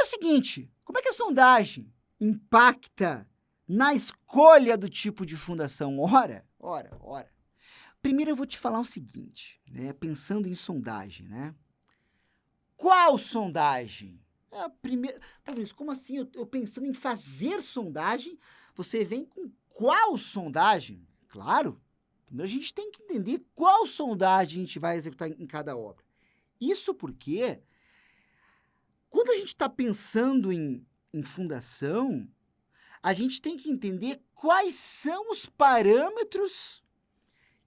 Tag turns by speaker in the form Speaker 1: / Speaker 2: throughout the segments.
Speaker 1: o seguinte, como é que a sondagem impacta na escolha do tipo de fundação? Ora. Primeiro eu vou te falar o seguinte, né? Pensando em sondagem, né? Qual sondagem? É a primeira... Tá vendo isso? Como assim? Eu pensando em fazer sondagem, você vem com qual sondagem? Claro, primeiro a gente tem que entender qual sondagem a gente vai executar em cada obra. Isso porque, quando a gente está pensando em fundação, a gente tem que entender quais são os parâmetros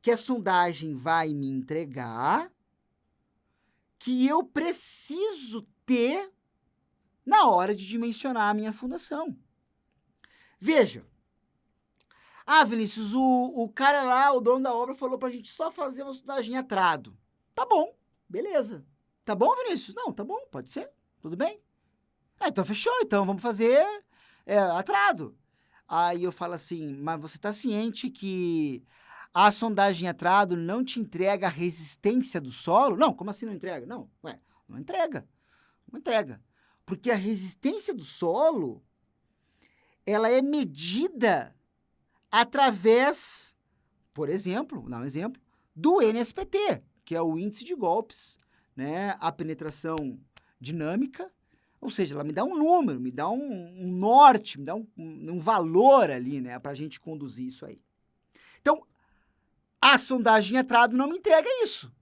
Speaker 1: que a sondagem vai me entregar, que eu preciso ter na hora de dimensionar a minha fundação. Veja. Vinícius, o cara lá, o dono da obra, falou pra gente só fazer uma sondagem atrado. Tá bom, beleza. Tá bom, Vinícius? Não, tá bom, pode ser, tudo bem. Então fechou, então vamos fazer atrado. Aí eu falo assim, mas você tá ciente que a sondagem atrado não te entrega a resistência do solo? Não, como assim não entrega? Não entrega. Não entrega. Porque a resistência do solo, ela é medida através, por exemplo, vou dar um exemplo, do NSPT, que é o índice de golpes, né? A penetração dinâmica, ou seja, ela me dá um número, me dá um norte, me dá um valor ali, né? Para a gente conduzir isso aí. Então, a sondagem atrado não me entrega isso.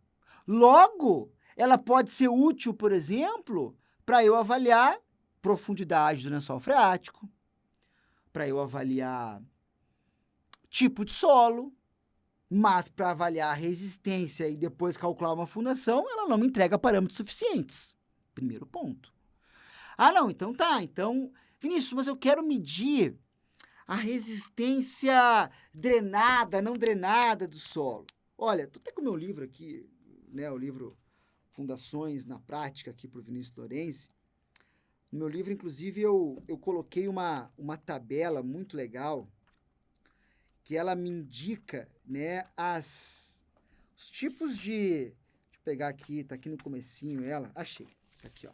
Speaker 1: Logo, ela pode ser útil, por exemplo, para eu avaliar profundidade do lençol freático, para eu avaliar tipo de solo, mas para avaliar a resistência e depois calcular uma fundação, ela não me entrega parâmetros suficientes. Primeiro ponto. Não, então tá. Então, Vinícius, mas eu quero medir a resistência drenada, não drenada do solo. Olha, tô até com o meu livro aqui, né, o livro Fundações na Prática, aqui para o Vinícius Lorenzi. No meu livro, inclusive, eu coloquei uma tabela muito legal que ela me indica, né, os tipos de... Deixa eu pegar aqui, tá aqui no comecinho ela. Achei, tá aqui, ó.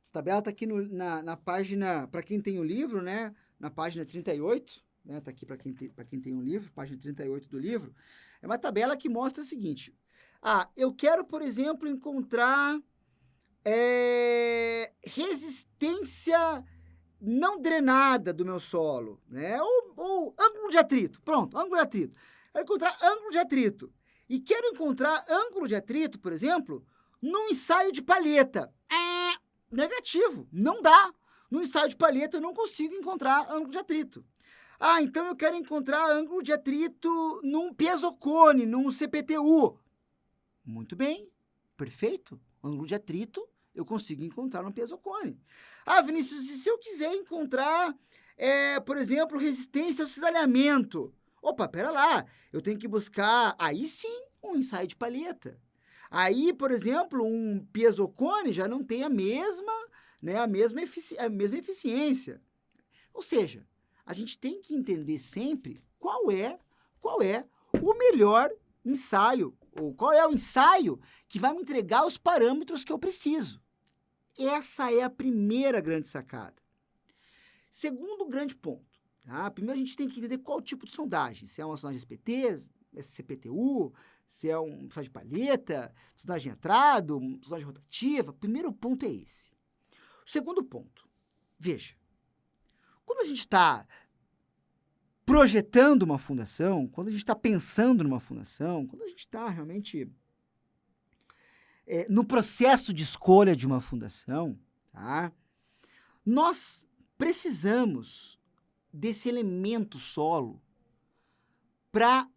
Speaker 1: Essa tabela tá aqui na página, para quem tem o livro, né, na página 38, né, tá aqui para quem tem um livro, página 38 do livro. É uma tabela que mostra o seguinte. Eu quero, por exemplo, encontrar resistência não drenada do meu solo, né? Ou ângulo de atrito. Pronto, ângulo de atrito. Eu quero encontrar ângulo de atrito. E quero encontrar ângulo de atrito, por exemplo, num ensaio de palheta. Negativo, não dá. No ensaio de palheta eu não consigo encontrar ângulo de atrito. Então eu quero encontrar ângulo de atrito num pesocone, num CPTU. Muito bem, perfeito. Ângulo de atrito eu consigo encontrar no pesocone. Vinícius, e se eu quiser encontrar, por exemplo, resistência ao cisalhamento? Opa, pera lá, eu tenho que buscar, aí sim, um ensaio de palheta. Aí, por exemplo, um pesocone já não tem a mesma eficiência. Ou seja, a gente tem que entender sempre qual é o melhor ensaio, ou qual é o ensaio que vai me entregar os parâmetros que eu preciso. Essa é a primeira grande sacada. Segundo grande ponto, tá? Primeiro a gente tem que entender qual tipo de sondagem. Se é uma sondagem SPT, CPTU, se é uma sondagem de palheta, sondagem atrado, sondagem rotativa. Primeiro ponto é esse. O segundo ponto, veja, quando a gente está projetando uma fundação, quando a gente está pensando numa fundação, quando a gente está realmente no processo de escolha de uma fundação, tá? Nós precisamos desse elemento solo para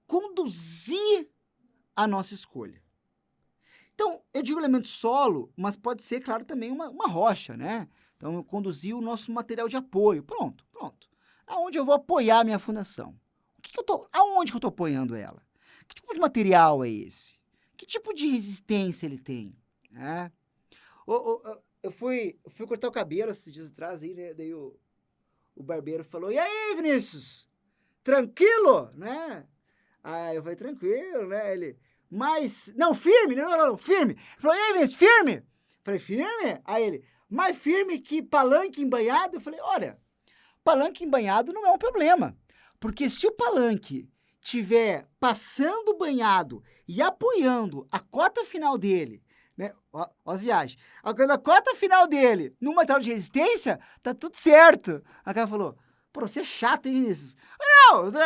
Speaker 1: conduzir a nossa escolha. Então, eu digo elemento solo, mas pode ser, claro, também uma rocha, né? Então, eu conduzi o nosso material de apoio. Pronto. Aonde eu vou apoiar a minha fundação? Aonde que eu estou apoiando ela? Que tipo de material é esse? Que tipo de resistência ele tem? Eu fui cortar o cabelo esses dias atrás, aí, né? Daí o barbeiro falou, e aí, Vinícius? Tranquilo? Né? Eu falei, tranquilo, né? Ele, mas, não, firme, não, firme. Ele falou, e aí, Vinícius, firme? Falei, firme? Aí ele, mais firme que palanque embanhado? Eu falei, olha, palanque embanhado não é um problema. Porque se o palanque tiver passando banhado e apoiando a cota final dele, né? Ó as viagens. Quando a cota final dele no material de resistência, tá tudo certo. A cara falou, pô, você é chato, hein, Vinícius? Não, você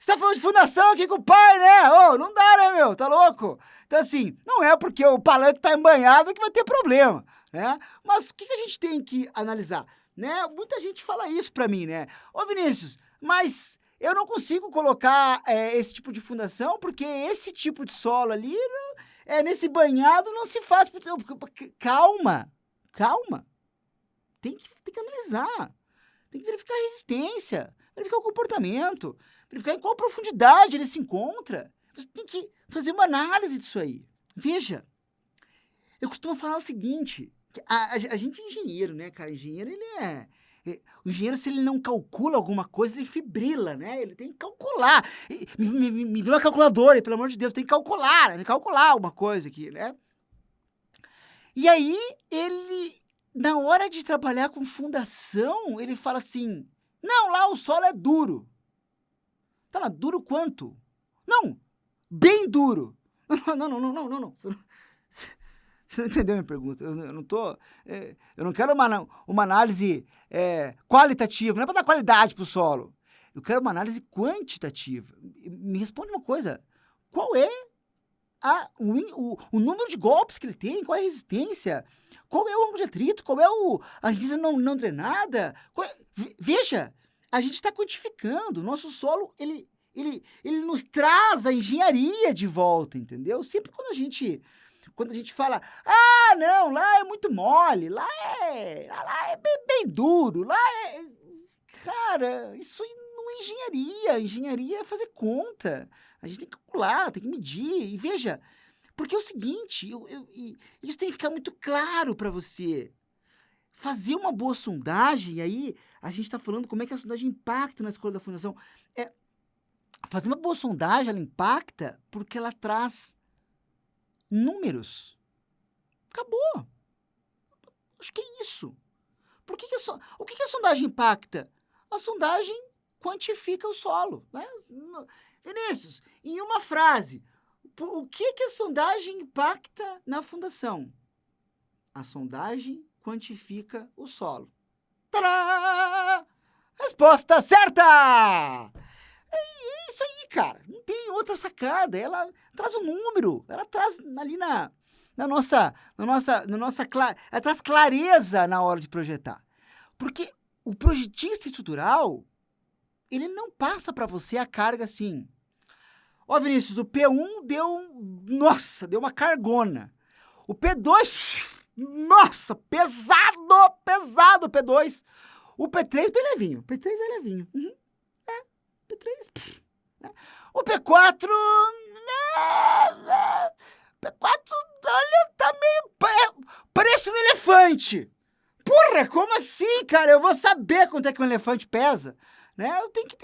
Speaker 1: tá falando de fundação aqui com o pai, né? Ô, não dá, né, meu? Tá louco? Então, assim, não é porque o palanque tá embanhado que vai ter problema, né? Mas o que a gente tem que analisar? Né? Muita gente fala isso pra mim, né? Ô, Vinícius, mas eu não consigo colocar esse tipo de fundação porque esse tipo de solo ali, nesse banhado não se faz. Calma, calma. Tem que analisar. Tem que verificar a resistência, verificar o comportamento, verificar em qual profundidade ele se encontra. Você tem que fazer uma análise disso aí. Veja, eu costumo falar o seguinte, que a gente é engenheiro, né, cara? Engenheiro, o engenheiro, se ele não calcula alguma coisa, ele fibrila, né? Ele tem que calcular. Me vê uma calculadora, pelo amor de Deus, tem que calcular alguma coisa aqui, né? E aí, na hora de trabalhar com fundação, ele fala assim, não, lá o solo é duro. Tá, mas duro quanto? Não, bem duro. Não. Você não entendeu a minha pergunta? Eu não tô... eu não quero uma análise qualitativa, não é para dar qualidade pro solo. Eu quero uma análise quantitativa. Me responde uma coisa, qual é o número de golpes que ele tem, qual é a resistência, qual é o ângulo de atrito, qual é a resistência não drenada. Veja, a gente está quantificando, o nosso solo, ele nos traz a engenharia de volta, entendeu? Sempre quando a gente fala, não, lá é muito mole, lá é bem duro, cara, isso aí não é engenharia. Engenharia é fazer conta. A gente tem que calcular, tem que medir. E veja, porque é o seguinte, isso tem que ficar muito claro para você. Fazer uma boa sondagem, e aí a gente está falando como é que a sondagem impacta na escolha da fundação. Fazer uma boa sondagem, ela impacta porque ela traz números. Acabou. Acho que é isso. O que a sondagem impacta? A sondagem quantifica o solo, né? Vinícius, em uma frase, o que a sondagem impacta na fundação? A sondagem quantifica o solo. Tadá! Resposta certa! É isso aí, cara. Não tem outra sacada. Ela traz um número, ela traz ali ela traz clareza na hora de projetar. Porque o projetista estrutural, ele não passa para você a carga assim. Ó, Vinícius, o P1 deu uma cargona. O P2, nossa, pesado o P2. O P3 bem levinho, P3 é levinho. P3, né? O P4, olha, tá meio... Parece um elefante. Porra, como assim, cara? Eu vou saber quanto é que um elefante pesa, né? Eu tenho que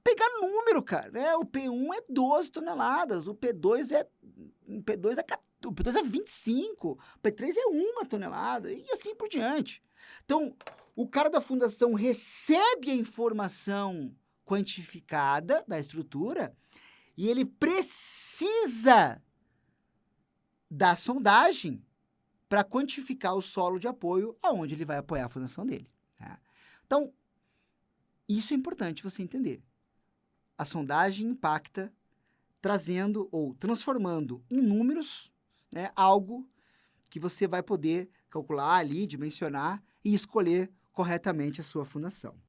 Speaker 1: pegar número, cara, né? O P1 é 12 toneladas, o P2 é 25, o P3 é 1 tonelada, e assim por diante. Então, o cara da fundação recebe a informação quantificada da estrutura e ele precisa da sondagem para quantificar o solo de apoio aonde ele vai apoiar a fundação dele. Tá? Então, isso é importante você entender. A sondagem impacta trazendo ou transformando em números, né, algo que você vai poder calcular ali, dimensionar e escolher corretamente a sua fundação.